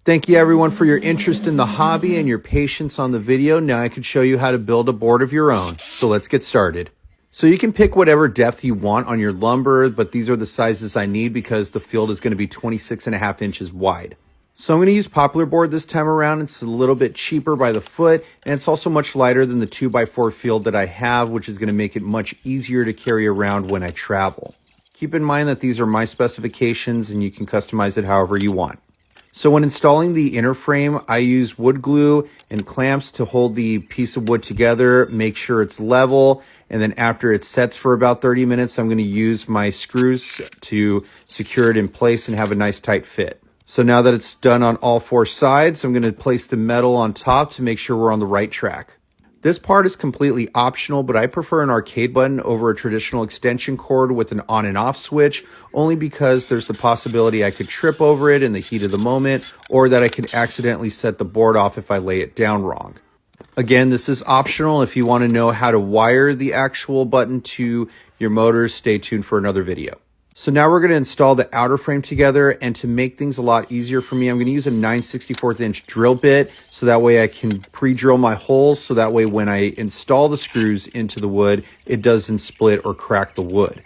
Thank you everyone for your interest in the hobby and your patience on the video. Now I can show you how to build a board of your own. So let's get started. So you can pick whatever depth you want on your lumber, but these are the sizes I need because the field is going to be 26.5 inches wide. So I'm going to use poplar board this time around. It's a little bit cheaper by the foot, and it's also much lighter than the 2x4 field that I have, which is going to make it much easier to carry around when I travel. Keep in mind that these are my specifications and you can customize it however you want. So when installing the inner frame, I use wood glue and clamps to hold the piece of wood together, make sure it's level, and then after it sets for about 30 minutes, I'm going to use my screws to secure it in place and have a nice tight fit. So now that it's done on all four sides, I'm going to place the metal on top to make sure we're on the right track. This part is completely optional, but I prefer an arcade button over a traditional extension cord with an on and off switch, only because there's the possibility I could trip over it in the heat of the moment, or that I could accidentally set the board off if I lay it down wrong. Again, this is optional. If you want to know how to wire the actual button to your motors, stay tuned for another video. So now we're going to install the outer frame together, and to make things a lot easier for me, I'm going to use a 9/64 inch drill bit so that way I can pre-drill my holes, so that way when I install the screws into the wood, it doesn't split or crack the wood.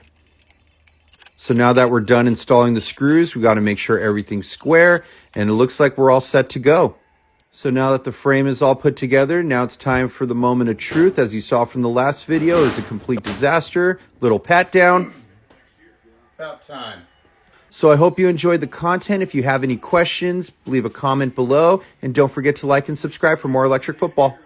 So now that we're done installing the screws, we got to make sure everything's square, and it looks like we're all set to go. So now that the frame is all put together, now it's time for the moment of truth. As you saw from the last video, it was a complete disaster. Little pat down. About time. So I hope you enjoyed the content. If you have any questions, leave a comment below, and don't forget to like and subscribe for more electric football.